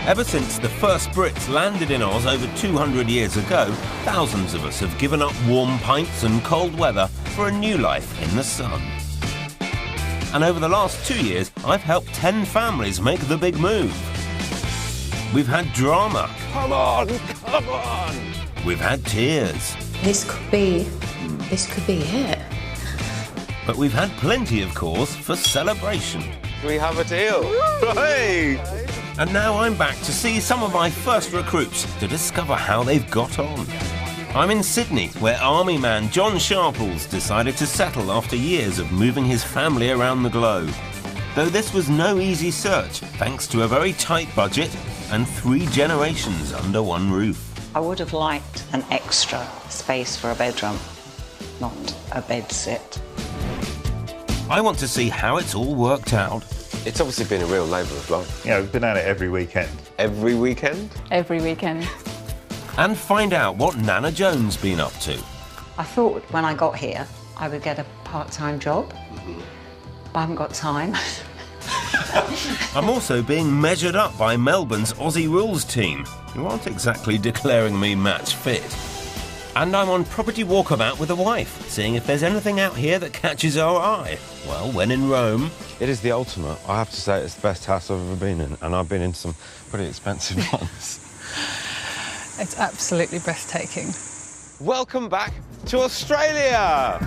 Ever since the first Brits landed in Oz over 200 years ago, thousands of us have given up warm pints and cold weather for a new life in the sun. And over the last 2 years, I've helped 10 families make the big move. We've had drama. Come on, come on! We've had tears. This could be it. But we've had plenty of cause for celebration. We have a deal. Hey! And now I'm back to see some of my first recruits to discover how they've got on. I'm in Sydney, where Army man John Sharples decided to settle after years of moving his family around the globe. Though this was no easy search, thanks to a very tight budget and 3 generations under one roof. I would have liked an extra space for a bedroom, not a bed sit. I want to see how it's all worked out. It's obviously been a real labour of love. Yeah, we've been at it every weekend. Every weekend? Every weekend. And find out what Nana Jones been up to. I thought when I got here I would get a part-time job, but I haven't got time. I'm also being measured up by Melbourne's Aussie Rules team, who aren't exactly declaring me match fit. And I'm on property walkabout with a wife, seeing if there's anything out here that catches our eye. Well, when in Rome... It is the ultimate. I have to say it's the best house I've ever been in, and I've been in some pretty expensive ones. It's absolutely breathtaking. Welcome back to Australia!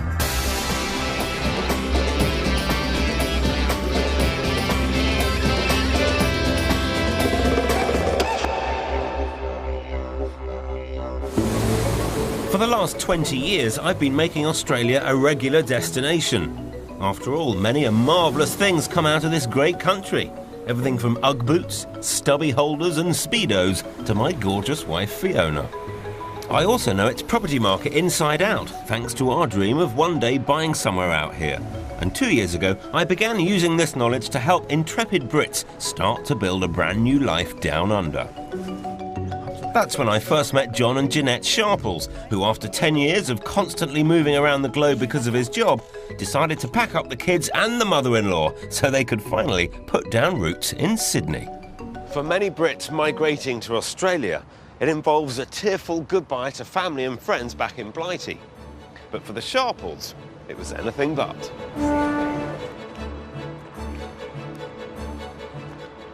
For the last 20 years, I've been making Australia a regular destination. After all, many marvellous things come out of this great country. Everything from Ugg boots, stubby holders and Speedos to my gorgeous wife Fiona. I also know its property market inside out, thanks to our dream of one day buying somewhere out here. And 2 years ago, I began using this knowledge to help intrepid Brits start to build a brand new life down under. That's when I first met John and Jeanette Sharples, who after 10 years of constantly moving around the globe because of his job, decided to pack up the kids and the mother-in-law so they could finally put down roots in Sydney. For many Brits migrating to Australia, it involves a tearful goodbye to family and friends back in Blighty. But for the Sharples, it was anything but.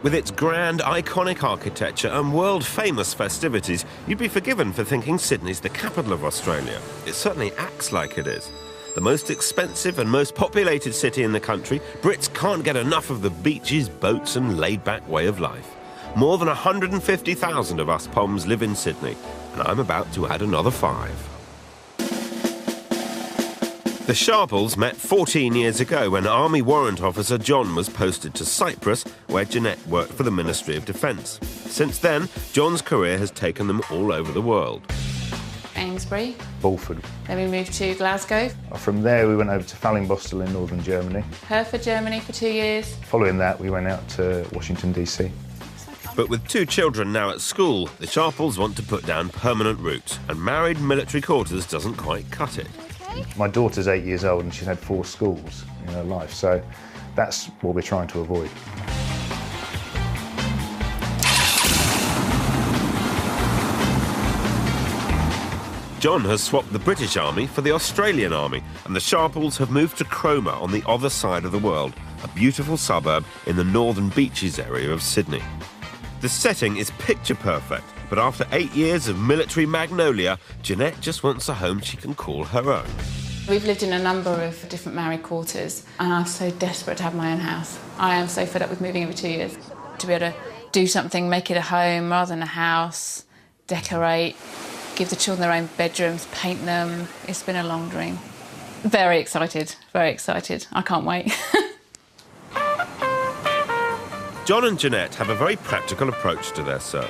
With its grand, iconic architecture and world-famous festivities, you'd be forgiven for thinking Sydney's the capital of Australia. It certainly acts like it is. The most expensive and most populated city in the country, Brits can't get enough of the beaches, boats and laid-back way of life. More than 150,000 of us Poms live in Sydney, and I'm about to add another 5. The Sharples met 14 years ago when Army Warrant Officer John was posted to Cyprus, where Jeanette worked for the Ministry of Defence. Since then, John's career has taken them all over the world. Amesbury. Bulford. Then we moved to Glasgow. From there we went over to Fallingbostel in northern Germany. Hereford, Germany for 2 years. Following that we went out to Washington DC. But with 2 children now at school, the Sharples want to put down permanent roots, and married military quarters doesn't quite cut it. My daughter's 8 years old and she's had 4 schools in her life, so that's what we're trying to avoid. John has swapped the British Army for the Australian Army, and the Sharples have moved to Cromer on the other side of the world, a beautiful suburb in the northern beaches area of Sydney. The setting is picture perfect, but after 8 years of military magnolia, Jeanette just wants a home she can call her own. We've lived in a number of different married quarters, and I'm so desperate to have my own house. I am so fed up with moving every 2 years. To be able to do something, make it a home rather than a house, decorate, give the children their own bedrooms, paint them. It's been a long dream. Very excited, very excited. I can't wait. John and Jeanette have a very practical approach to their search.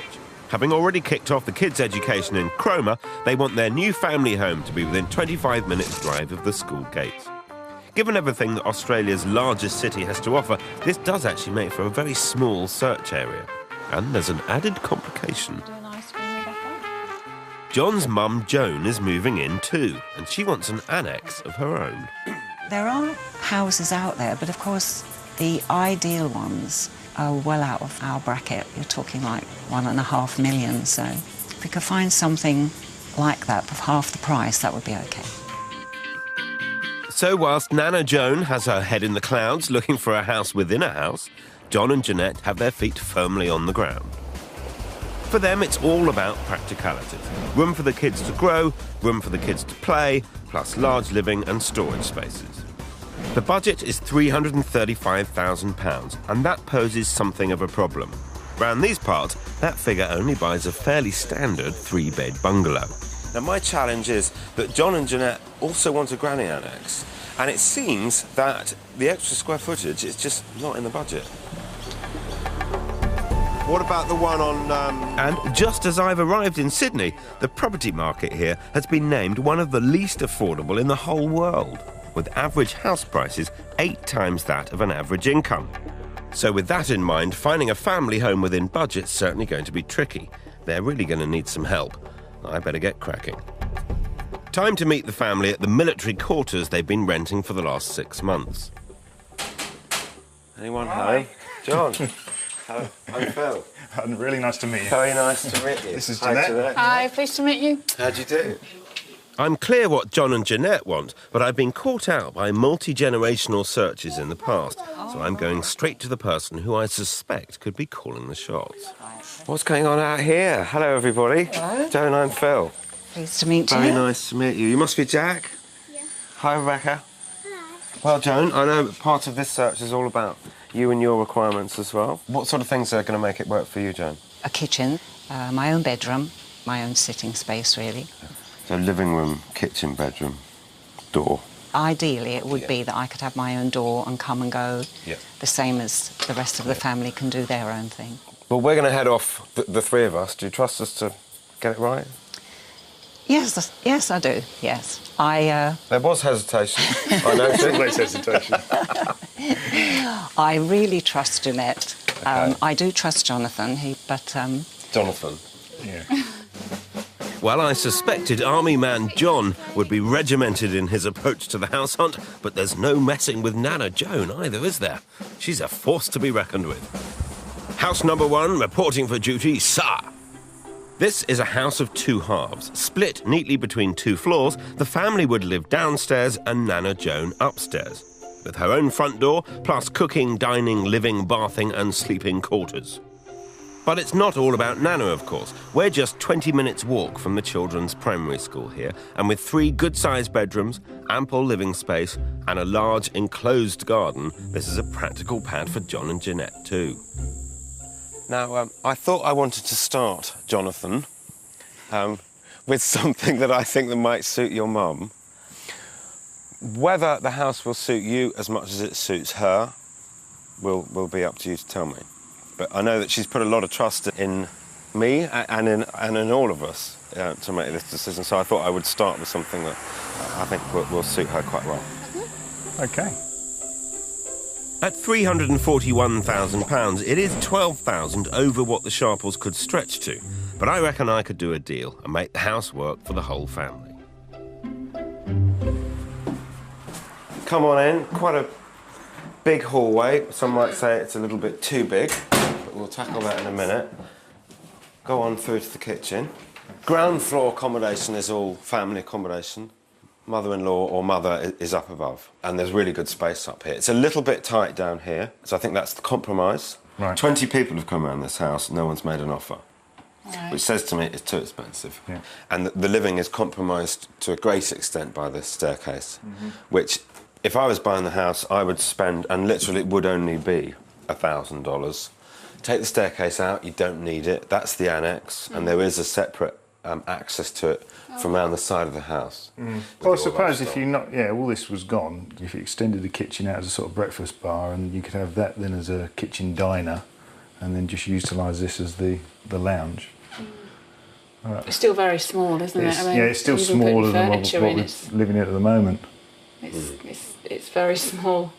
Having already kicked off the kids' education in Cromer, they want their new family home to be within 25 minutes drive of the school gates. Given everything that Australia's largest city has to offer, this does actually make for a very small search area. And there's an added complication. John's mum, Joan, is moving in too, and she wants an annex of her own. There are houses out there, but of course the ideal ones are well out of our bracket. You're talking like 1.5 million, so if we could find something like that for half the price, that would be okay. So whilst Nana Joan has her head in the clouds looking for a house within a house, John and Jeanette have their feet firmly on the ground. For them, it's all about practicalities. Room for the kids to grow, room for the kids to play, plus large living and storage spaces. The budget is £335,000, and that poses something of a problem. Round these parts, that figure only buys a fairly standard 3-bed bungalow. Now, my challenge is that John and Jeanette also want a granny annex, and it seems that the extra square footage is just not in the budget. What about the one on... And just as I've arrived in Sydney, the property market here has been named one of the least affordable in the whole world, with average house prices 8 times that of an average income. So with that in mind, finding a family home within budget's certainly going to be tricky. They're really going to need some help. I better get cracking. Time to meet the family at the military quarters they've been renting for the last 6 months. Anyone home? John. Hello, I'm Phil. Really nice to meet you. Very nice to meet you. This is Jeanette. Hi, pleased to meet you. How'd you do? I'm clear what John and Jeanette want, but I've been caught out by multi-generational searches in the past, so I'm going straight to the person who I suspect could be calling the shots. What's going on out here? Hello, everybody. Hello. Joan, I'm Phil. Pleased to meet you. Very nice to meet you. You must be Jack? Yeah. Hi, Rebecca. Hi. Well, Joan, I know part of this search is all about you and your requirements as well. What sort of things are going to make it work for you, Joan? A kitchen, my own bedroom, my own sitting space, really. So living room, kitchen, bedroom, door. Ideally, it would be that I could have my own door and come and go, Yeah. the same as the rest of the family can do their own thing. Well, we're going to head off, the three of us. Do you trust us to get it right? Yes, yes, I do, yes. There was hesitation. I noticed. Always hesitation. I really trust Jeanette. Okay. I do trust Jonathan, Jonathan. Yeah. Well, I suspected Army man John would be regimented in his approach to the house hunt, but there's no messing with Nana Joan either, is there? She's a force to be reckoned with. House number 1, reporting for duty, sir. This is a house of 2 halves. Split neatly between 2 floors, the family would live downstairs and Nana Joan upstairs, with her own front door, plus cooking, dining, living, bathing and sleeping quarters. But it's not all about Nana, of course. We're just 20 minutes walk from the children's primary school here, and with 3 good-sized bedrooms, ample living space and a large enclosed garden, this is a practical pad for John and Jeanette too. Now, I thought I wanted to start, Jonathan, with something that I think that might suit your mum. Whether the house will suit you as much as it suits her will be up to you to tell me. But I know that she's put a lot of trust in me and in all of us to make this decision, so I thought I would start with something that I think will suit her quite well. OK. At £341,000, it is £12,000 over what the Sharples could stretch to. But I reckon I could do a deal and make the house work for the whole family. Come on in. Quite a big hallway. Some might say it's a little bit too big, but we'll tackle that in a minute. Go on through to the kitchen. Ground floor accommodation is all family accommodation. Mother-in-law or mother is up above, and there's really good space up here. It's a little bit tight down here, so I think that's the compromise. Right. 20 people have come around this house, no one's made an offer, Right. which says to me it's too expensive. Yeah. And the living is compromised to a great extent by this staircase, which, if I was buying the house, I would spend, and literally it would only be $1,000. Take the staircase out, you don't need it. That's the annex, and there is a separate access to it from around the side of the house. Well, I suppose if you not, all this was gone, if you extended the kitchen out as a sort of breakfast bar, and you could have that then as a kitchen diner, and then just utilise this as the lounge. It's still very small, isn't it? I mean, It's still even putting smaller than what furniture we're in, it's living in at the moment. very small.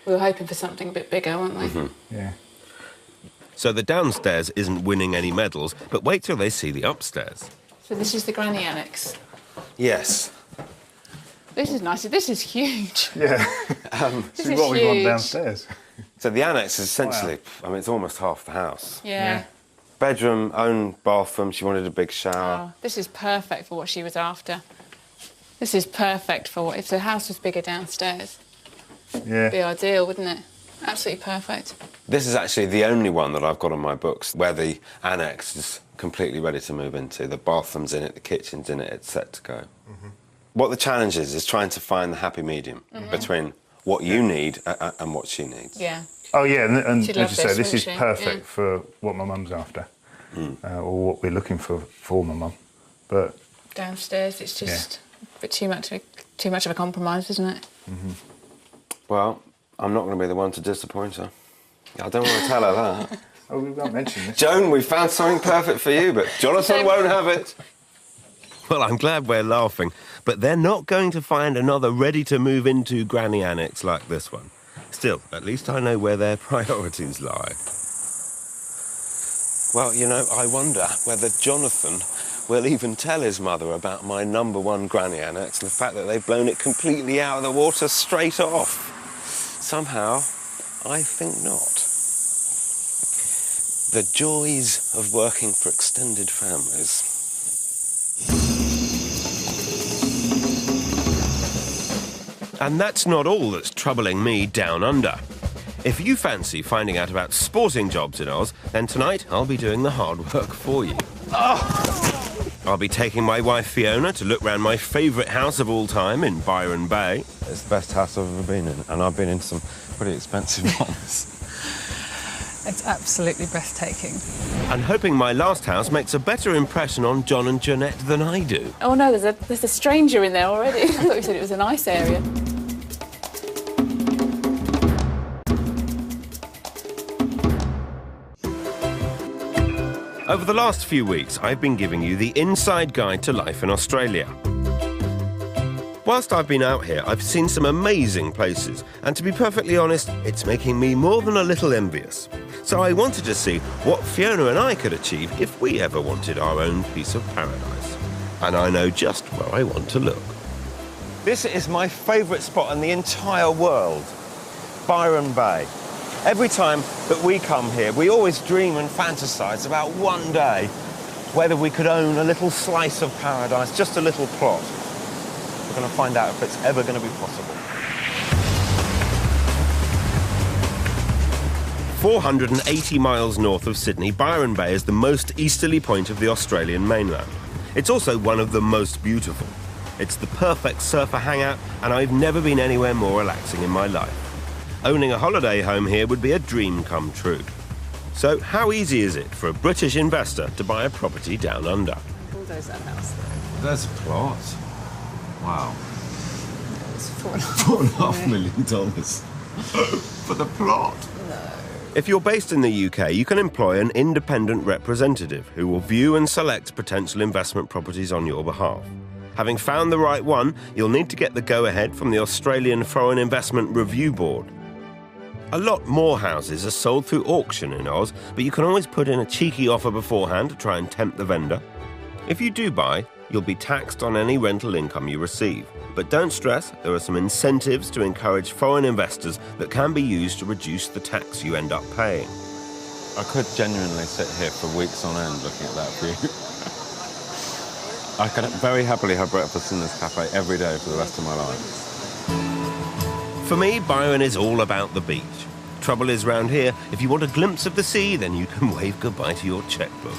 We were hoping for something a bit bigger, weren't we? Yeah. So the downstairs isn't winning any medals, but wait till they see the upstairs. So this is the granny annex. Yes. This is nice. This is huge. Yeah. This See is what we want huge. downstairs. So So the annex is essentially, I mean, it's almost half the house. Yeah. Bedroom, own bathroom, she wanted a big shower. Oh, this is perfect for what she was after. This is perfect for if the house was bigger downstairs. Yeah. Be ideal, wouldn't it? Absolutely perfect. This is actually the only one that I've got on my books where the annex is completely ready to move into. The bathroom's in it, the kitchen's in it, it's set to go. What the challenge is trying to find the happy medium between what you need and what she needs. Yeah. Oh yeah, and She'd as love you say, this this, is wouldn't she? perfect Yeah. for what my mum's after, or what we're looking for my mum. But Downstairs, it's just a bit too much of a compromise, isn't it? Well, I'm not going to be the one to disappoint her. I don't want to tell her that. oh, we won't mention this. Joan, we found something perfect for you, but Jonathan won't have it. Well, I'm glad we're laughing, but they're not going to find another ready-to-move-into granny annex like this one. Still, at least I know where their priorities lie. Well, you know, I wonder whether Jonathan will even tell his mother about my #1 granny annex and the fact that they've blown it completely out of the water straight off. Somehow, I think not. The joys of working for extended families. And that's not all that's troubling me down under. If you fancy finding out about sporting jobs in Oz, then tonight I'll be doing the hard work for you. I'll be taking my wife Fiona to look round my favourite house of all time in Byron Bay. It's the best house I've ever been in, and I've been in some pretty expensive ones. It's absolutely breathtaking. And hoping my last house makes a better impression on John and Jeanette than I do. Oh no, there's a stranger in there already. I thought you said it was a nice area. Over the last few weeks, I've been giving you the inside guide to life in Australia. Whilst I've been out here, I've seen some amazing places, and to be perfectly honest, it's making me more than a little envious. So I wanted to see what Fiona and I could achieve if we ever wanted our own piece of paradise. And I know just where I want to look. This is my favourite spot in the entire world, Byron Bay. Every time that we come here, we always dream and fantasise about one day whether we could own a little slice of paradise, just a little plot. We're going to find out if it's ever going to be possible. 480 miles north of Sydney, Byron Bay is the most easterly point of the Australian mainland. It's also one of the most beautiful. It's the perfect surfer hangout, and I've never been anywhere more relaxing in my life. Owning a holiday home here would be a dream come true. So how easy is it for a British investor to buy a property down under? Bulldoze that house. There's a plot. Wow. It's $4.5 million for the plot. If you're based in the UK, you can employ an independent representative who will view and select potential investment properties on your behalf. Having found the right one, you'll need to get the go-ahead from the Australian Foreign Investment Review Board. A lot more houses are sold through auction in Oz, but you can always put in a cheeky offer beforehand to try and tempt the vendor. If you do buy, you'll be taxed on any rental income you receive. But don't stress, there are some incentives to encourage foreign investors that can be used to reduce the tax you end up paying. I could genuinely sit here for weeks on end looking at that view. I could very happily have breakfast in this cafe every day for the rest of my life. For me, Byron is all about the beach. Trouble is, round here, if you want a glimpse of the sea, then you can wave goodbye to your checkbook.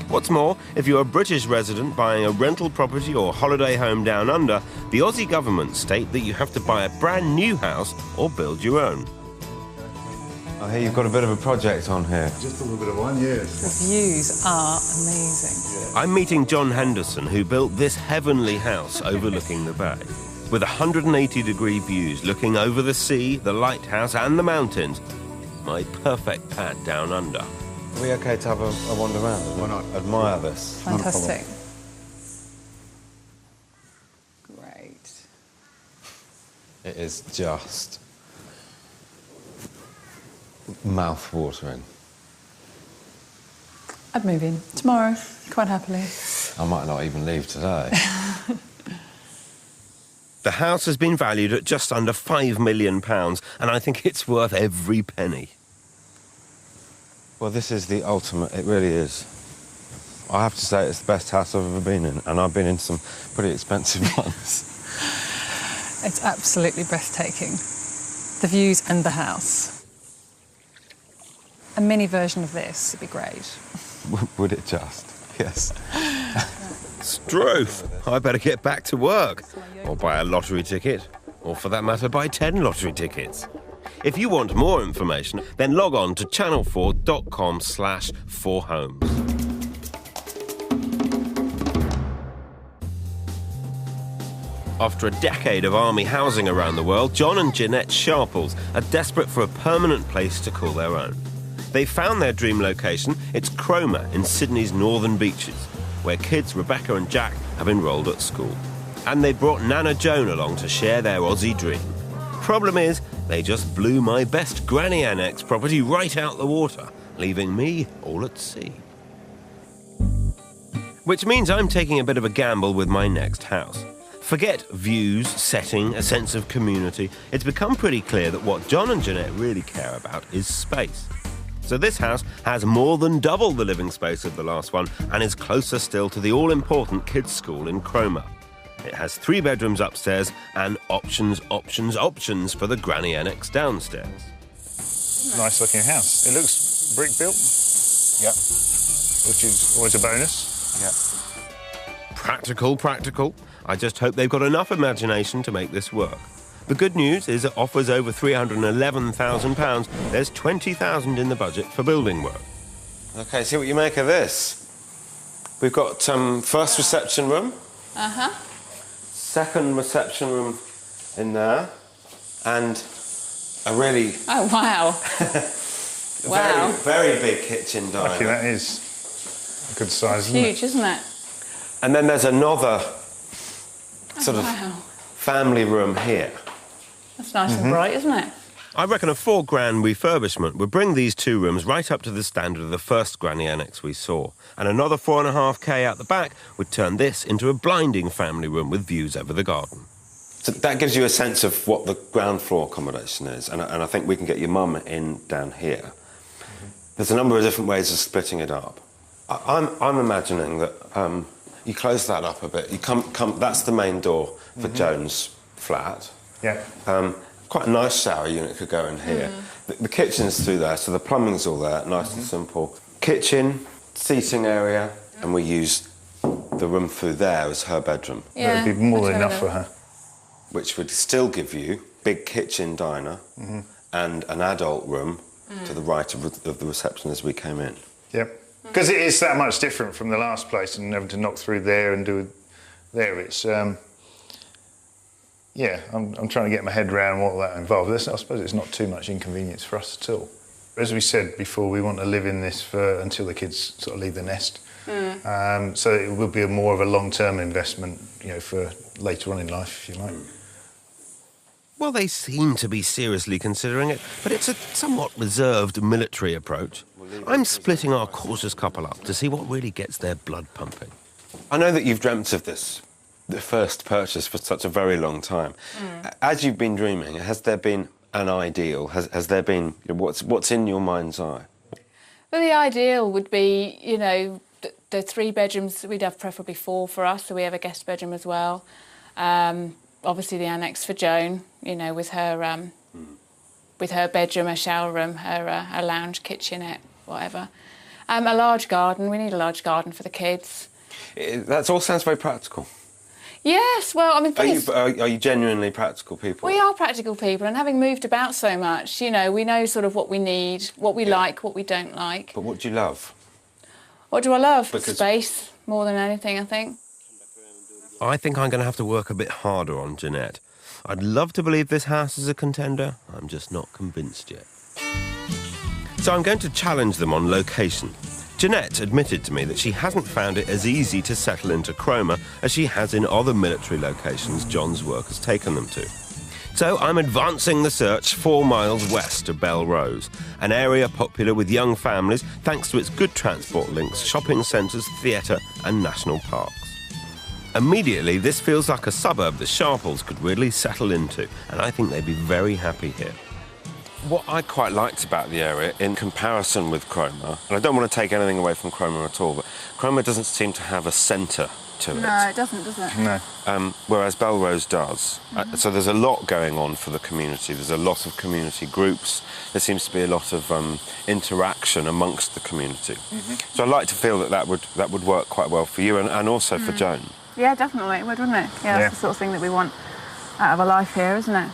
What's more, if you're a British resident buying a rental property or holiday home down under, the Aussie government state that you have to buy a brand new house or build your own. I hear you've got a bit of a project on here. Just a little bit of one, yes. The views are amazing. I'm meeting John Henderson, who built this heavenly house overlooking the bay. With 180-degree views looking over the sea, the lighthouse and the mountains, my perfect pad down under. Are we okay to have a wander around? Why not? Admire this. Fantastic. Great. It is just mouth-watering. I'd move in tomorrow, quite happily. I might not even leave today. The house has been valued at just under £5 million, and I think it's worth every penny. Well, this is the ultimate, it really is. I have to say it's the best house I've ever been in, and I've been in some pretty expensive ones. It's absolutely breathtaking. The views and the house. A mini version of this would be great. Would it just? Yes. Struth! I better get back to work. Or buy a lottery ticket. Or for that matter, buy 10 lottery tickets. If you want more information, then log on to channel4.com/4homes. After a decade of army housing around the world, John and Jeanette Sharples are desperate for a permanent place to call their own. They found their dream location. It's Cromer in Sydney's northern beaches, where kids Rebecca and Jack have enrolled at school. And they brought Nana Joan along to share their Aussie dream. Problem is, they just blew my best granny annex property right out the water, leaving me all at sea. Which means I'm taking a bit of a gamble with my next house. Forget views, setting, a sense of community. It's become pretty clear that what John and Jeanette really care about is space. So this house has more than double the living space of the last one and is closer still to the all-important kids' school in Cromer. It has 3 bedrooms upstairs and options for the granny annex downstairs. Nice looking house. It looks brick built. Yep. Which is always a bonus. Yep. Practical. I just hope they've got enough imagination to make this work. The good news is it offers over £311,000. There's £20,000 in the budget for building work. OK, see what you make of this. We've got first reception room. Uh-huh. Second reception room in there. And a really... Oh, wow. Wow. Very big kitchen diner. Lucky that is a good size, isn't Huge, isn't it? And then there's another sort of Wow. family room here. That's nice and bright, isn't it? I reckon a £4,000 refurbishment would bring these 2 rooms right up to the standard of the first granny annex we saw. And another £4,500 out the back would turn this into a blinding family room with views over the garden. So that gives you a sense of what the ground floor accommodation is, and I think we can get your mum in down here. There's a number of different ways of splitting it up. I'm imagining that you close that up a bit. You come. That's the main door for Joan's flat. Yeah. Quite a nice shower unit could go in here. The kitchen's through there, so the plumbing's all there, nice and simple. Kitchen, seating area, and we use the room through there as her bedroom. Yeah. That would be more than that's enough for her. Which would still give you big kitchen diner and an adult room to the right of the reception as we came in. Yep. Because it is that much different from the last place and having to knock through there and do there. It's, yeah, I'm trying to get my head around what that involves. I suppose it's not too much inconvenience for us at all. As we said before, we want to live in this until the kids sort of leave the nest. So it will be more of a long-term investment, you know, for later on in life, if you like. Well, they seem to be seriously considering it, but it's a somewhat reserved military approach. I'm splitting our cautious couple up to see what really gets their blood pumping. I know that you've dreamt of this, the first purchase, for such a very long time. As you've been dreaming, has there been an ideal? Has there been, you know, what's in your mind's eye? Well, the ideal would be, you know, the 3 bedrooms. We'd have preferably 4 for us, so we have a guest bedroom as well. Obviously, the annex for Joan, you know, with her bedroom, her shower room, her lounge, kitchenette, whatever. A large garden. We need a large garden for the kids. That all sounds very practical. Yes, well, I mean, Are you genuinely practical people? we are practical people, and having moved about so much, you know, we know sort of what we need, what we like, what we don't like. But what do you love? What do I love? Because- Space, more than anything, I think. I think I'm going to have to work a bit harder on Jeanette. I'd love to believe this house is a contender. I'm just not convinced yet. So I'm going to challenge them on location. Jeanette admitted to me that she hasn't found it as easy to settle into Cromer as she has in other military locations John's work has taken them to. So I'm advancing the search 4 miles west of Belrose, an area popular with young families thanks to its good transport links, shopping centres, theatre and national parks. Immediately, this feels like a suburb the Sharples could really settle into, and I think they'd be very happy here. What I quite liked about the area, in comparison with Cromer, and I don't want to take anything away from Cromer at all, but Cromer doesn't seem to have a centre to it. No, it doesn't, does it? No. Whereas Belrose does. So there's a lot going on for the community. There's a lot of community groups. There seems to be a lot of interaction amongst the community. So I like to feel that would work quite well for you and also for Joan. Yeah, definitely, it would, wouldn't it? Yeah, that's the sort of thing that we want out of a life here, isn't it?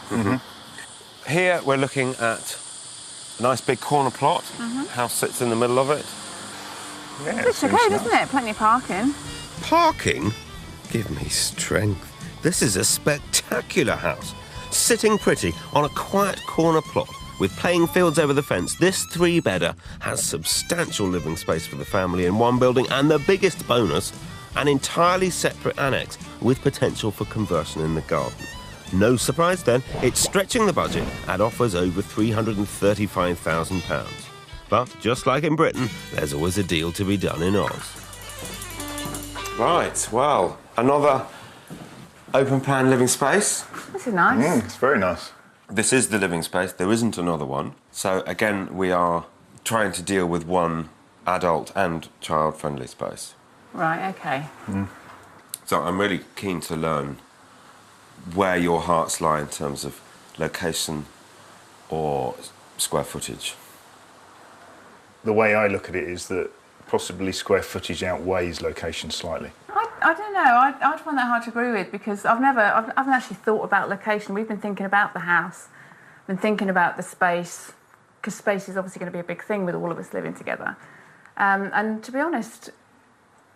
Here we're looking at a nice big corner plot. House sits in the middle of it. Yeah, It's okay, doesn't it? Plenty of parking. Parking? Give me strength. This is a spectacular house. Sitting pretty on a quiet corner plot with playing fields over the fence, this three-bedder has substantial living space for the family in one building, and the biggest bonus, an entirely separate annex with potential for conversion in the garden. No surprise then, it's stretching the budget and offers over £335,000. But just like in Britain, there's always a deal to be done in Oz. Right, well, another open-plan living space. This is nice. It's very nice. This is the living space. There isn't another one. So, again, we are trying to deal with one adult and child-friendly space. Right, okay. So I'm really keen to learn where your hearts lie in terms of location or square footage. The way I look at it is that possibly square footage outweighs location slightly. I don't know. I'd find that hard to agree with because I haven't actually thought about location. We've been thinking about the house, been thinking about the space, because space is obviously going to be a big thing with all of us living together. And to be honest,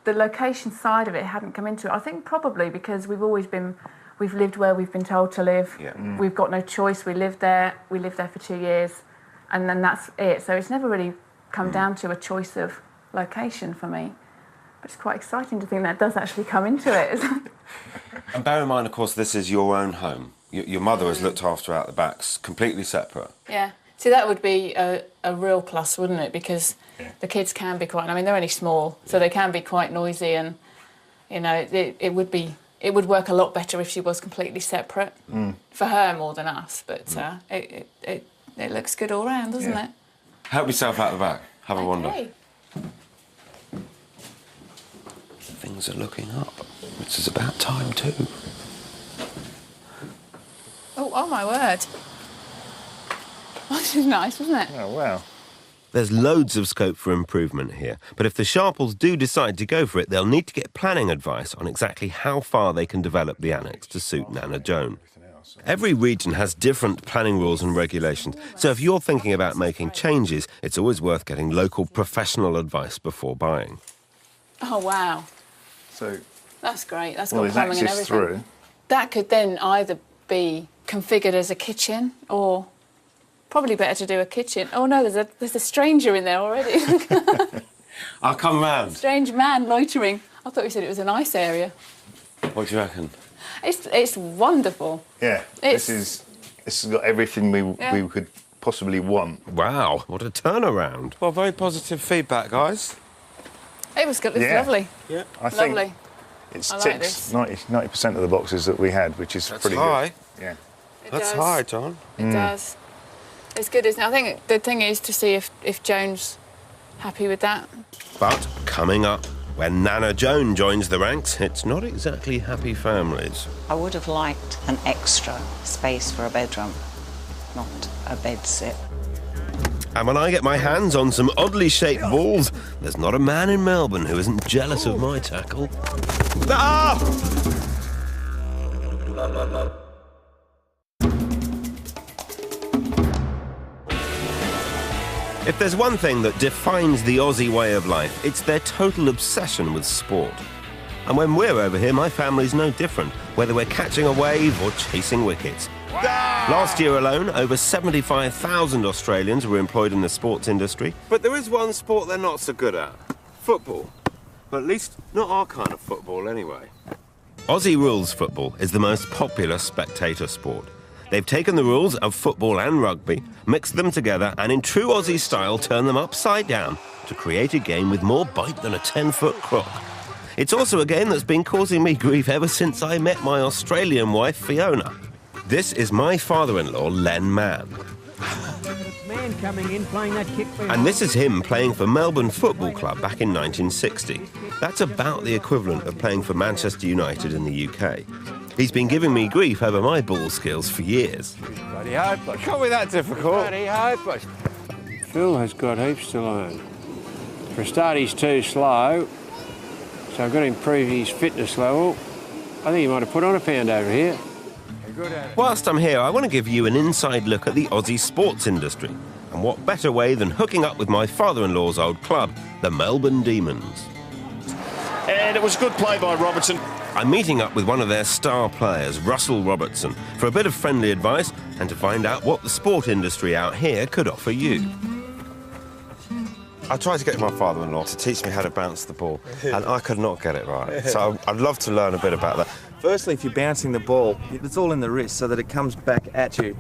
the location side of it hadn't come into it. I think probably because we've lived where we've been told to live. Yeah. We've got no choice. We lived there for 2 years, and then that's it. So it's never really come down to a choice of location for me. But it's quite exciting to think that does actually come into it. And bear in mind, of course, this is your own home. Your mother has looked after out the backs, completely separate. Yeah. See, that would be a real plus, wouldn't it? Because the kids can be quite... I mean, they're only small, so they can be quite noisy, and, you know, it would work a lot better if she was completely separate. For her more than us, but it looks good all round, doesn't it? Help yourself out the back. Have a wander. Things are looking up, which is about time too. Oh my word. This is nice, isn't it? Oh, wow. There's loads of scope for improvement here, but if the Sharples do decide to go for it, they'll need to get planning advice on exactly how far they can develop the annex to suit Nana Joan. Every region has different planning rules and regulations, so if you're thinking about making changes, it's always worth getting local professional advice before buying. Oh, wow. So That's great. That's got there's plumbing and access everything. through. That could then either be configured as a kitchen or probably better to do a kitchen. Oh, no, there's a stranger in there already. I'll come round. Strange man loitering. I thought you said it was a nice area. What do you reckon? It's wonderful. Yeah, this has got everything we could possibly want. Wow, what a turnaround. Well, very positive feedback, guys. It was good. It was lovely. Yeah. I think Lovely. it I like ticks this. 90% of the boxes that we had, which is That's pretty high. good. Yeah. It That's does. high, John. It does. It's good, isn't it? I think the thing is to see if Joan's happy with that. But coming up, when Nana Joan joins the ranks, it's not exactly happy families. I would have liked an extra space for a bedroom, not a bedsit. And when I get my hands on some oddly shaped balls, there's not a man in Melbourne who isn't jealous of my tackle. Ah! If there's one thing that defines the Aussie way of life, it's their total obsession with sport. And when we're over here, my family's no different, whether we're catching a wave or chasing wickets. Last year alone, over 75,000 Australians were employed in the sports industry. But there is one sport they're not so good at. Football. But at least not our kind of football, anyway. Aussie rules football is the most popular spectator sport. They've taken the rules of football and rugby, mixed them together, and in true Aussie style, turned them upside down to create a game with more bite than a 10-foot croc. It's also a game that's been causing me grief ever since I met my Australian wife, Fiona. This is my father-in-law, Len Mann. Man coming in, playing that kick behind. And this is him playing for Melbourne Football Club back in 1960. That's about the equivalent of playing for Manchester United in the UK. He's been giving me grief over my ball skills for years. Bloody hopeless. Can't be that difficult. Bloody hopeless. Phil has got heaps to learn. For a start, he's too slow, so I've got to improve his fitness level. I think he might have put on a pound over here. Whilst I'm here, I want to give you an inside look at the Aussie sports industry. And what better way than hooking up with my father-in-law's old club, the Melbourne Demons. And it was a good play by Robertson. I'm meeting up with one of their star players, Russell Robertson, for a bit of friendly advice and to find out what the sport industry out here could offer you. I tried to get my father-in-law to teach me how to bounce the ball, and I could not get it right. So I'd love to learn a bit about that. Firstly, if you're bouncing the ball, it's all in the wrist so that it comes back at you.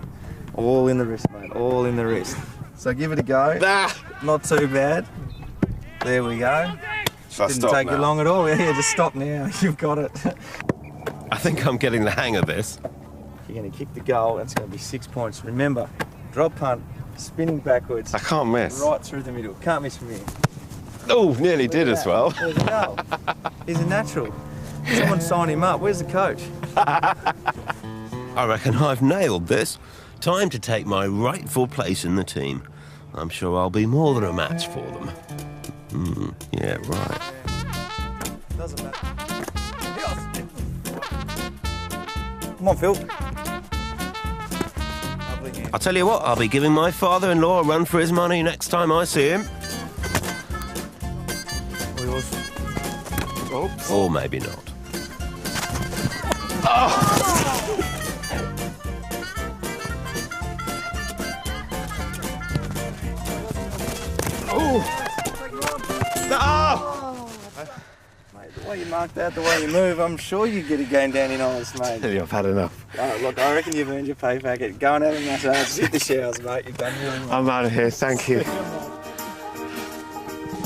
All in the wrist, mate, all in the wrist. So give it a go. Not too bad. There we go. Didn't take you long at all. Yeah, just stop now. You've got it. I think I'm getting the hang of this. You're going to kick the goal, that's going to be 6 points. Remember, drop punt, spinning backwards. I can't miss. Right through the middle. Can't miss from here. Oh, nearly did as well. There's a goal. He's a natural. Someone sign him up. Where's the coach? I reckon I've nailed this. Time to take my rightful place in the team. I'm sure I'll be more than a match for them. Yeah, right. Doesn't matter. Come on, Phil. I'll tell you what, I'll be giving my father-in-law a run for his money next time I see him. Oops. Or maybe not. Mate, the way you mark that, the way you move, I'm sure you get a game down in Oz, mate. I've had enough. Look, I reckon you've earned your pay packet. Go and have a massage, hit the showers, mate. You've done really well. I'm out of here, thank you.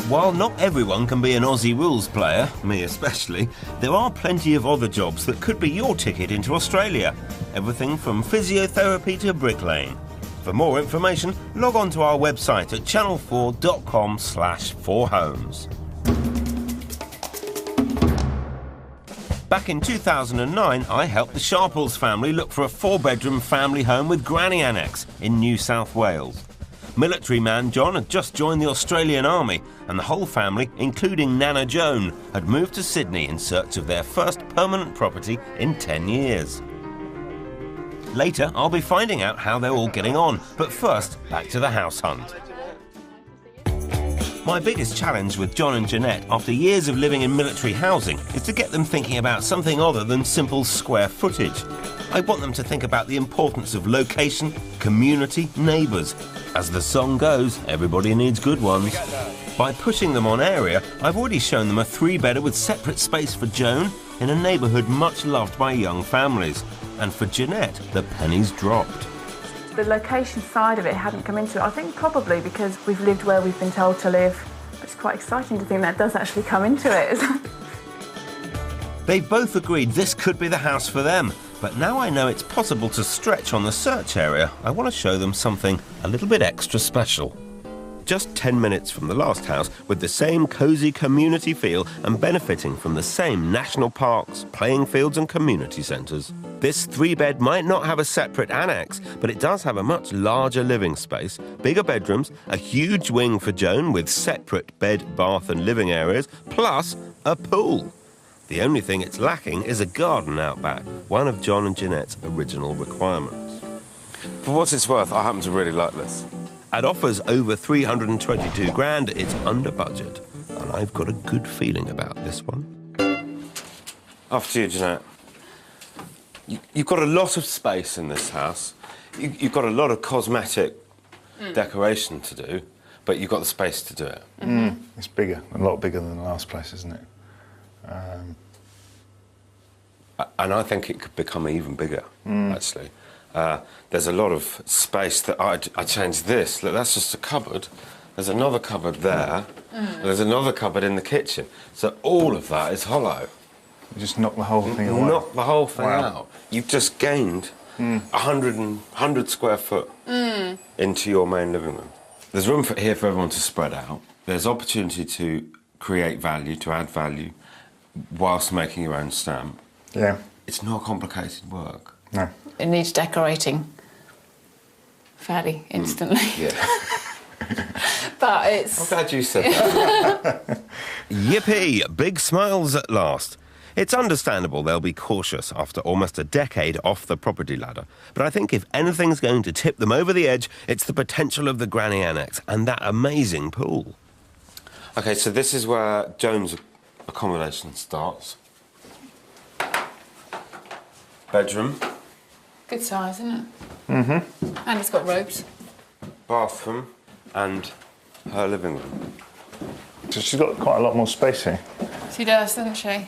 While not everyone can be an Aussie rules player, me especially, there are plenty of other jobs that could be your ticket into Australia. Everything from physiotherapy to bricklaying. For more information, log on to our website at channel4.com/4homes. Back in 2009, I helped the Sharples family look for a 4-bedroom family home with granny annex in New South Wales. Military man John had just joined the Australian Army, and the whole family, including Nana Joan, had moved to Sydney in search of their first permanent property in 10 years. Later, I'll be finding out how they're all getting on, but first, back to the house hunt. My biggest challenge with John and Jeanette after years of living in military housing is to get them thinking about something other than simple square footage. I want them to think about the importance of location, community, neighbours. As the song goes, everybody needs good ones. By pushing them on area, I've already shown them a 3-bedder with separate space for Joan in a neighbourhood much loved by young families. And for Jeanette, the pennies dropped. The location side of it hadn't come into it. I think probably because we've lived where we've been told to live. It's quite exciting to think that does actually come into it. They both agreed this could be the house for them. But now I know it's possible to stretch on the search area, I want to show them something a little bit extra special. Just 10 minutes from the last house, with the same cosy community feel and benefiting from the same national parks, playing fields and community centres. This 3-bed might not have a separate annex, but it does have a much larger living space, bigger bedrooms, a huge wing for Joan with separate bed, bath and living areas, plus a pool. The only thing it's lacking is a garden out back, one of John and Jeanette's original requirements. For what it's worth, I happen to really like this. At offers over 322 grand, it's under budget. And I've got a good feeling about this one. After you, Jeanette. You've got a lot of space in this house. You've got a lot of cosmetic decoration to do, but you've got the space to do it. It's bigger, a lot bigger than the last place, isn't it? And I think it could become even bigger, actually. There's a lot of space that I changed this. Look, that's just a cupboard. There's another cupboard there. And there's another cupboard in the kitchen. So all of that is hollow. You just knock the whole thing away. Knock the whole thing Wow. out. You've just gained 100 square foot into your main living room. There's room here for everyone to spread out. There's opportunity to create value, to add value, whilst making your own stamp. Yeah. It's not complicated work. No. It needs decorating fairly instantly. Yeah. But it's... I'm glad you said that. Yippee! Big smiles at last. It's understandable they'll be cautious after almost a decade off the property ladder. But I think if anything's going to tip them over the edge, it's the potential of the granny annex and that amazing pool. OK, so this is where Joan's accommodation starts. Bedroom. Good size, isn't it? Mm-hmm. And it's got robes. Bathroom and her living room. So she's got quite a lot more space here. She does, doesn't she?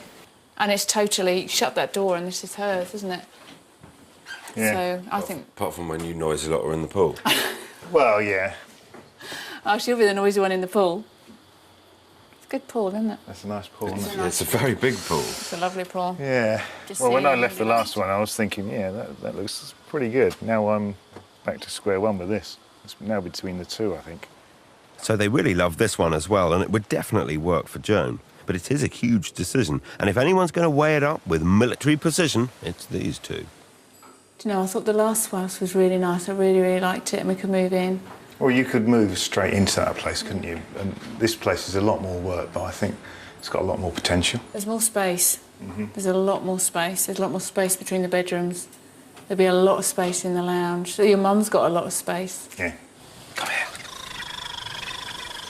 And it's totally... Shut that door and this is hers, isn't it? Yeah. So I think... Apart from when you noisy lot are in the pool. Well, yeah. Oh, she'll be the noisy one in the pool. It's a good pool, isn't it? That's a nice pool, isn't it? It's a very big pool. It's a lovely pool. Yeah. Just Well, when seeing I left the everything last one, I was thinking, yeah, that looks pretty good. Now I'm back to square one with this. It's now between the two, I think. So they really love this one as well, and it would definitely work for Joan. But it is a huge decision, and if anyone's going to weigh it up with military precision, it's these two. Do you know, I thought the last house was really nice. I really, really liked it, and we could move in. Well, you could move straight into that place, couldn't you? And this place is a lot more work, but I think it's got a lot more potential. There's more space. There's a lot more space. There's a lot more space between the bedrooms. There'll be a lot of space in the lounge. So your mum's got a lot of space. Yeah. Come here.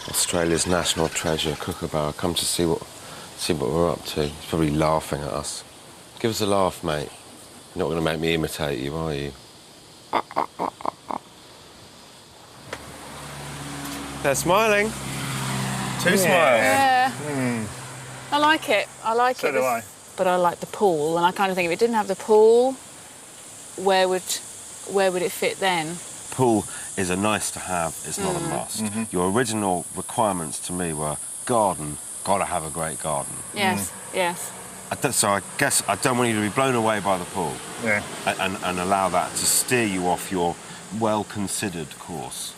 Australia's national treasure, Kookaburra. Come to see what we're up to. He's probably laughing at us. Give us a laugh, mate. You're not going to make me imitate you, are you? They're smiling. Two smiles. Yeah. I like it. I like So it. do I. But I like the pool, and I kind of think if it didn't have the pool, where would it fit then? Pool is a nice to have, it's not a must. Your original requirements to me were garden, gotta have a great garden. Yes, yes. So I guess I don't want you to be blown away by the pool. Yeah. And allow that to steer you off your well-considered course.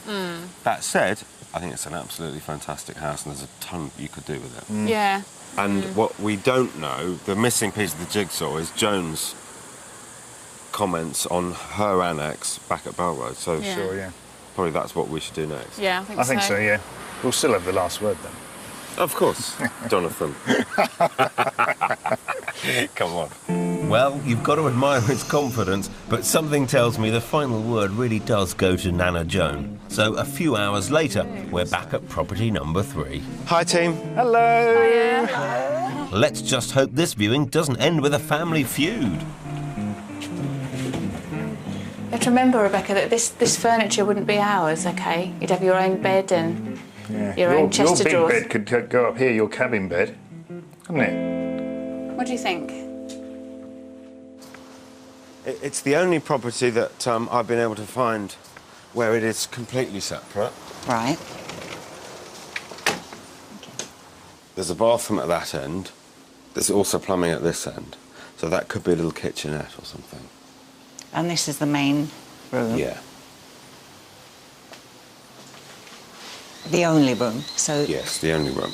That said, I think it's an absolutely fantastic house and there's a ton you could do with it. Yeah. And what we don't know, the missing piece of the jigsaw, is Joan's comments on her annex back at Bell Road. So Yeah. Sure, yeah. probably that's what we should do next. Yeah, I think I think so, yeah. We'll still have the last word then. Of course, Jonathan. Come on. Well, you've got to admire its confidence, but something tells me the final word really does go to Nana Joan. So a few hours later, we're back at property number 3. Hi, team. Hello! Let's just hope this viewing doesn't end with a family feud. You have to remember, Rebecca, that this furniture wouldn't be ours, OK? You'd have your own bed and your own chest of drawers. Your big bed could go up here, your cabin bed, couldn't it? What do you think? It's the only property that I've been able to find where it is completely separate. Right. There's a bathroom at that end. There's also plumbing at this end. So that could be a little kitchenette or something. And this is the main room. Yeah. The only room. So Yes, the only room.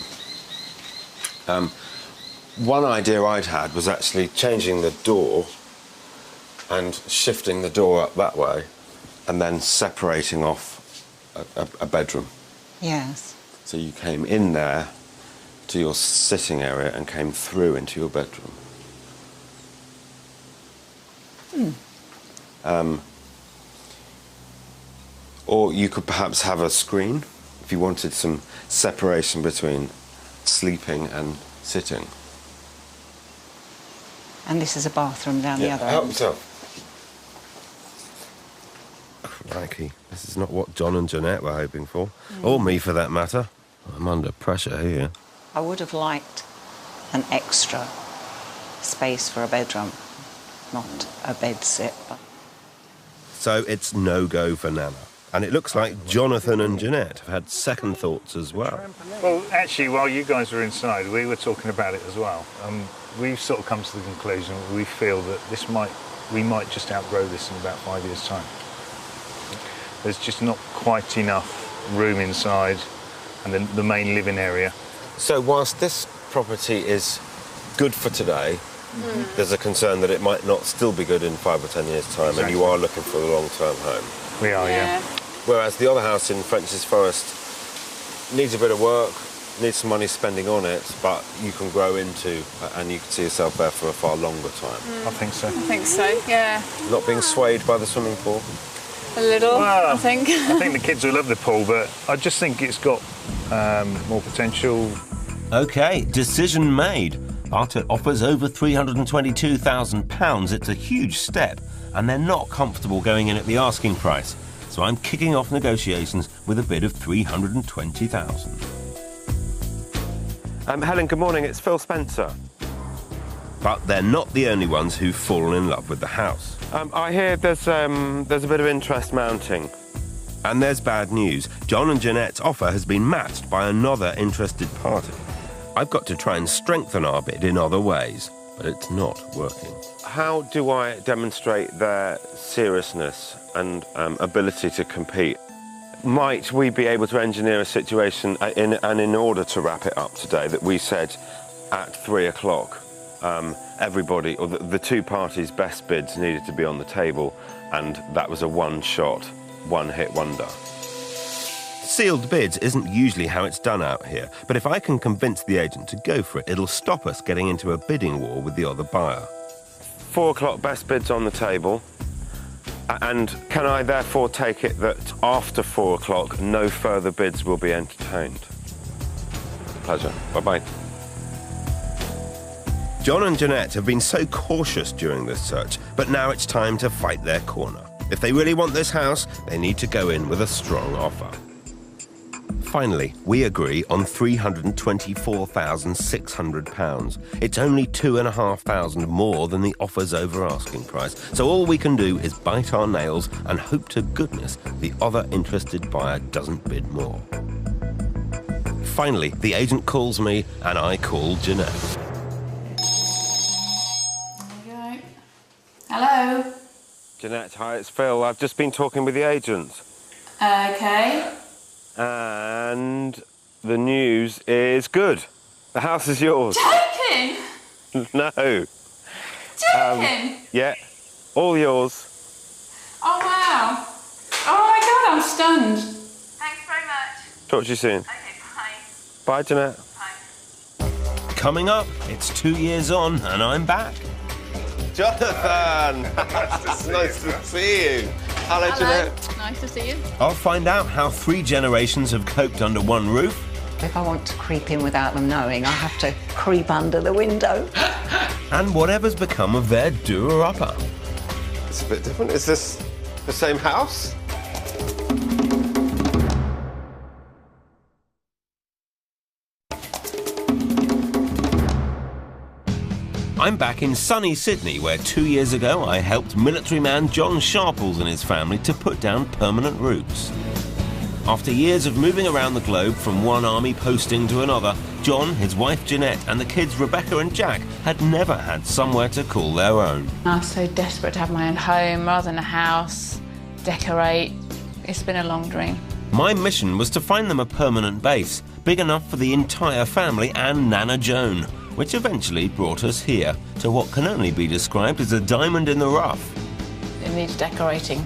One idea I'd had was actually changing the door and shifting the door up that way and then separating off a bedroom. yes. So you came in there to your sitting area and came through into your bedroom. Or you could perhaps have a screen if you wanted some separation between sleeping and sitting. And this is a bathroom down the other help end. yourself. Crikey, this is not what John and Jeanette were hoping for. Or me, for that matter. I'm under pressure here. I would have liked an extra space for a bedroom, not a bed sit. But So it's no-go for Nana. And it looks like Jonathan and Jeanette have had second thoughts as well. Well, actually, while you guys were inside, we were talking about it as well. We've sort of come to the conclusion that we feel that we might just outgrow this in about 5 years' time. There's just not quite enough room inside and then the main living area. So whilst this property is good for today, there's a concern that it might not still be good in 5 or 10 years' time, and you are looking for a long-term home. We are, yeah. Whereas the other house in French's Forest needs a bit of work, needs some money spending on it, but you can grow into, and you can see yourself there for a far longer time. I think so. I think so, yeah. Not being swayed by the swimming pool? A little, well, I think. I think the kids will love the pool, but I just think it's got more potential. OK, decision made. After offers over £322,000, it's a huge step, and they're not comfortable going in at the asking price. So I'm kicking off negotiations with a bid of £320,000. Helen, good morning. It's Phil Spencer. But they're not the only ones who've fallen in love with the house. I hear there's a bit of interest mounting. And there's bad news. John and Jeanette's offer has been matched by another interested party. I've got to try and strengthen our bid in other ways, but it's not working. How do I demonstrate their seriousness and ability to compete? Might we be able to engineer a situation in order to wrap it up today that we said at 3 o'clock, everybody, or the two parties' best bids needed to be on the table, and that was a one-shot, one-hit wonder? Sealed bids isn't usually how it's done out here, but if I can convince the agent to go for it, it'll stop us getting into a bidding war with the other buyer. 4 o'clock, best bids on the table. And can I therefore take it that after 4 o'clock, no further bids will be entertained? Pleasure. Bye-bye. John and Jeanette have been so cautious during this search, but now it's time to fight their corner. If they really want this house, they need to go in with a strong offer. Finally, we agree on £324,600. It's only £2,500 more than the offer's over asking price, so all we can do is bite our nails and hope to goodness the other interested buyer doesn't bid more. Finally, the agent calls me and I call Jeanette. There you go. Hello. Jeanette, hi, it's Phil. I've just been talking with the agent. Okay. And the news is good. The house is yours. Joking? No. Joking? Yeah, all yours. Oh, wow. Oh, my God, I'm stunned. Thanks very much. Talk to you soon. Okay, bye. Bye, Jeanette. Bye. Coming up, it's 2 years on and I'm back. Jonathan! Nice to see you. Hello, Jeanette. Nice to see you. I'll find out how 3 generations have coped under one roof. If I want to creep in without them knowing, I have to creep under the window. And whatever's become of their doer-upper. It's a bit different. Is this the same house? I'm back in sunny Sydney, where 2 years ago I helped military man John Sharples and his family to put down permanent roots. After years of moving around the globe from one army posting to another, John, his wife Jeanette and the kids Rebecca and Jack had never had somewhere to call their own. I was so desperate to have my own home rather than a house, decorate. It's been a long dream. My mission was to find them a permanent base, big enough for the entire family and Nana Joan, which eventually brought us here, to what can only be described as a diamond in the rough. It needs decorating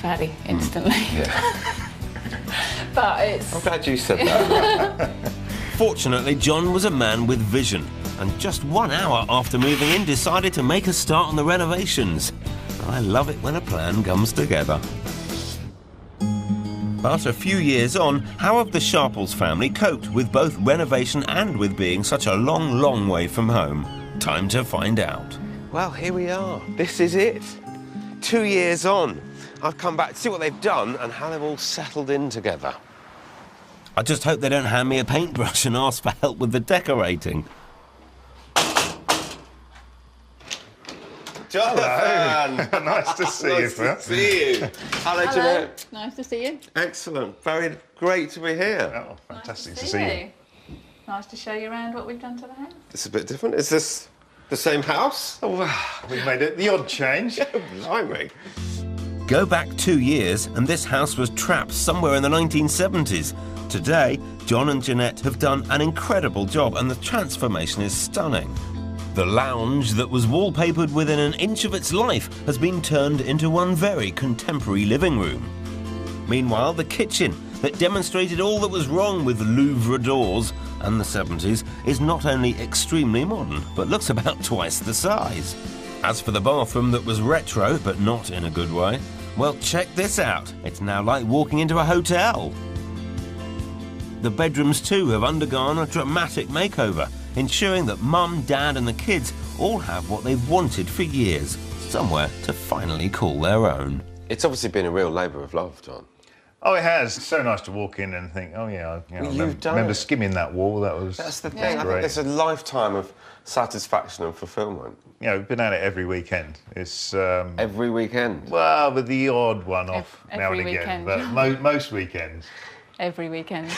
fairly instantly. Yeah. But it's... I'm glad you said that. Fortunately, John was a man with vision, and just 1 hour after moving in decided to make a start on the renovations. I love it when a plan comes together. But a few years on, how have the Sharples family coped with both renovation and with being such a long, long way from home? Time to find out. Well, here we are. This is it. 2 years on. I've come back to see what they've done and how they've all settled in together. I just hope they don't hand me a paintbrush and ask for help with the decorating. Jonathan! Nice to see you, Phil. Nice to see you. Hello, Jeanette. Nice to see you. Excellent. Very great to be here. Oh, fantastic Nice to see you. Nice to show you around what we've done to the house. It's a bit different. Is this the same house? Oh, wow. We've made it the odd change. Blimey. Go back 2 years and this house was trapped somewhere in the 1970s. Today, John and Jeanette have done an incredible job and the transformation is stunning. The lounge that was wallpapered within an inch of its life has been turned into one very contemporary living room. Meanwhile, the kitchen that demonstrated all that was wrong with Louvre doors and the 70s is not only extremely modern, but looks about twice the size. As for the bathroom that was retro, but not in a good way, well, check this out. It's now like walking into a hotel. The bedrooms too have undergone a dramatic makeover, ensuring that Mum, Dad and the kids all have what they've wanted for years, somewhere to finally call their own. It's obviously been a real labour of love, John. Oh, it has. It's so nice to walk in and think, oh, yeah, I remember skimming that wall. That's the thing. I think it's a lifetime of satisfaction and fulfilment. You know, we've been at it every weekend. It's every weekend? Well, with the odd one off now and weekend. again, but most weekends. Every weekend.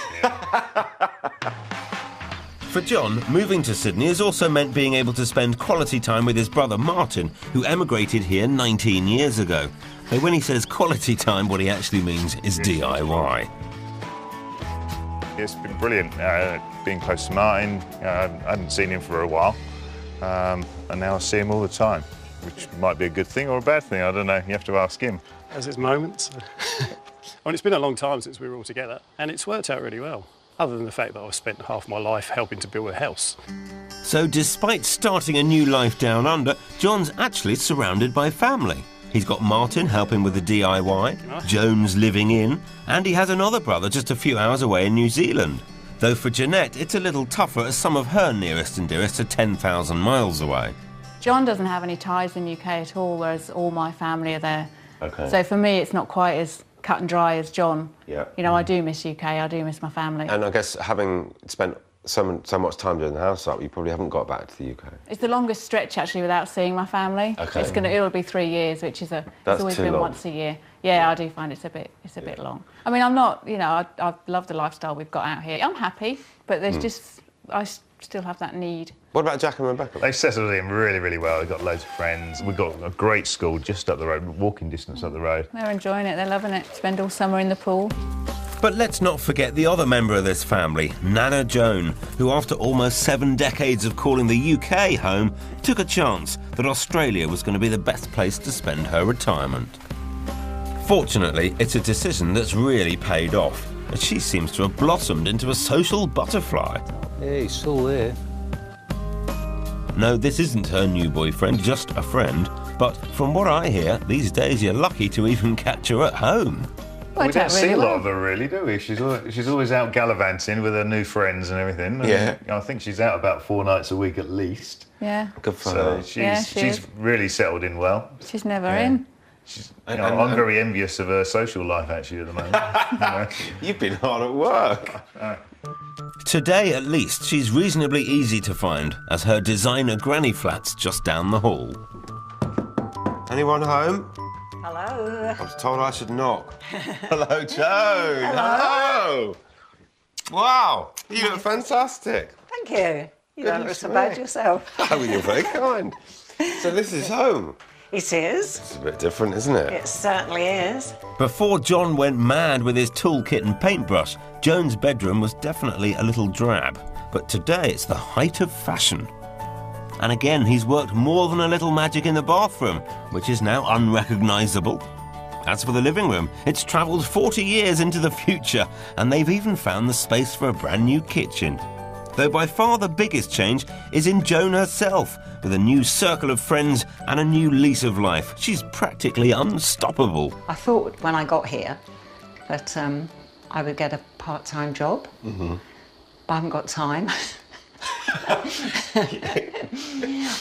For John, moving to Sydney has also meant being able to spend quality time with his brother Martin, who emigrated here 19 years ago. Though when he says quality time, what he actually means is DIY. It's been brilliant being close to Martin. I hadn't seen him for a while, and now I see him all the time, which might be a good thing or a bad thing. I don't know. You have to ask him. Has its moments. Well, it's been a long time since we were all together, and it's worked out really well, other than the fact that I've spent half my life helping to build a house. So despite starting a new life down under, John's actually surrounded by family. He's got Martin helping with the DIY, Jones living in, and he has another brother just a few hours away in New Zealand. Though for Jeanette, it's a little tougher as some of her nearest and dearest are 10,000 miles away. John doesn't have any ties in the UK at all, whereas all my family are there. Okay. So for me, it's not quite as cut and dry as John. Yeah. You know, I do miss UK, I do miss my family. And I guess having spent so much time doing the house up, you probably haven't got back to the UK. It's the longest stretch actually without seeing my family. Okay. It'll be 3 years, which is it's always been long. once a year. Yeah, I do find it's a bit long. I mean, I'm not, you know, I love the lifestyle we've got out here. I'm happy, but there's I still have that need. What about Jack and Rebecca? They've settled in really, really well. They've got loads of friends. We've got a great school just up the road, walking distance up the road. They're enjoying it, they're loving it. Spend all summer in the pool. But let's not forget the other member of this family, Nana Joan, who after almost 7 decades of calling the UK home, took a chance that Australia was going to be the best place to spend her retirement. Fortunately, it's a decision that's really paid off, as she seems to have blossomed into a social butterfly. Yeah, he's still there. No, this isn't her new boyfriend, just a friend. But from what I hear, these days you're lucky to even catch her at home. We don't see a lot of her, really, do we? She's always out gallivanting with her new friends and everything. Yeah. I think she's out about 4 nights a week at least. Yeah. Good for her. She's really settled in well. She's never in. I'm very envious of her social life, actually, at the moment. You've been hard at work. Today, at least, she's reasonably easy to find, as her designer granny flat's just down the hall. Anyone home? Hello. I was told I should knock. Hello, Joan. Hello. Wow, you look fantastic. Thank you. You don't look so bad yourself. Oh, you're very kind. So this is home. It is. It's a bit different, isn't it? It certainly is. Before John went mad with his toolkit and paintbrush, Joan's bedroom was definitely a little drab. But today it's the height of fashion. And again, he's worked more than a little magic in the bathroom, which is now unrecognisable. As for the living room, it's travelled 40 years into the future, and they've even found the space for a brand new kitchen. Though by far the biggest change is in Joan herself, with a new circle of friends and a new lease of life. She's practically unstoppable. I thought when I got here that I would get a part-time job, but I haven't got time.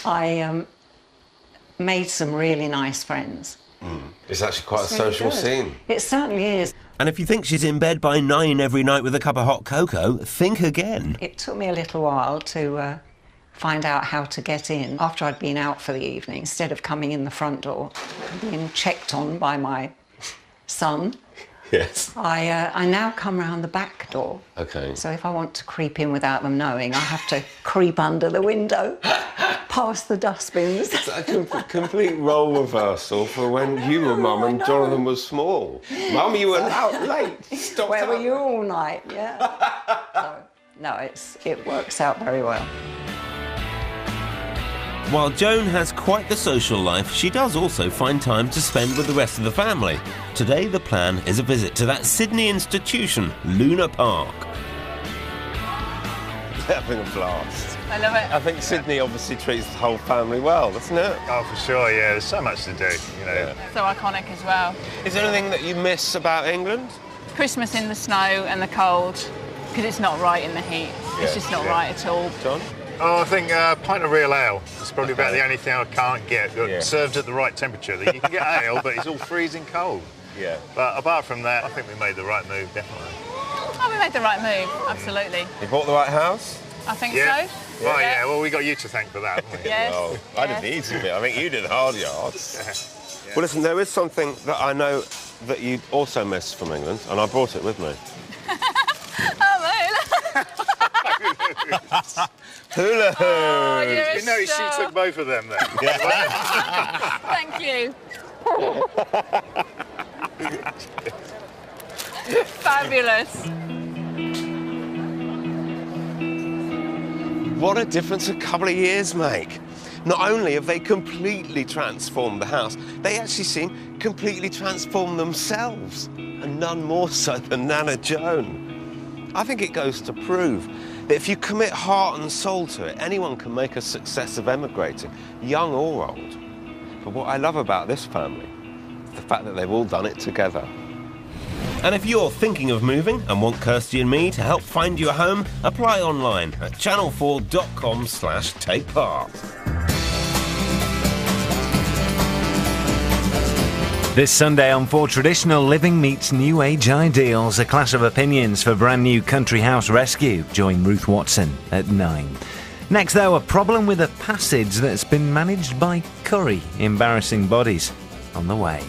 I made some really nice friends. It's actually quite a social scene. It certainly is. And if you think she's in bed by 9 every night with a cup of hot cocoa, think again. It took me a little while to find out how to get in after I'd been out for the evening. Instead of coming in the front door and being checked on by my son, Yes. I now come round the back door. Okay. So if I want to creep in without them knowing, I have to creep under the window, past the dustbins. It's a complete role reversal for when you were mum and Jonathan was small. Mum, you were out late. Stop. Where were you all night? Yeah. So, no, it works out very well. While Joan has quite the social life, she does also find time to spend with the rest of the family. Today the plan is a visit to that Sydney institution, Luna Park. Having a blast. I love it. I think Sydney obviously treats the whole family well, doesn't it? Oh, for sure, yeah. There's so much to do, you know. So iconic as well. Is there anything that you miss about England? Christmas in the snow and the cold, because it's not right in the heat. It's just not right at all. John? Oh, I think a pint of real ale. It's probably about the only thing I can't get served at the right temperature. You can get ale, but it's all freezing cold. Yeah. But apart from that, I think we made the right move, definitely. Oh, we made the right move, absolutely. You bought the right house? I think Yeah. so. Well, yeah, well, we got you to thank for that, haven't we? Yes. Well, I did the easy bit. I think you did hard yards. Well, listen, there is something that I know that you also miss from England, and I brought it with me. Hula hoop! Oh, you're a You know, she star. took both of them then. Thank you. Fabulous. What a difference a couple of years make. Not only have they completely transformed the house, they actually seem completely transformed themselves, and none more so than Nana Joan. I think it goes to prove that if you commit heart and soul to it, anyone can make a success of emigrating, young or old. But what I love about this family is the fact that they've all done it together. And if you're thinking of moving and want Kirsty and me to help find you a home, apply online at channel4.com/takepart. This Sunday on 4, traditional living meets new age ideals, a clash of opinions for brand new Country House Rescue. Join Ruth Watson at 9. Next though, a problem with a passage that's been managed by Curry. Embarrassing bodies on the way.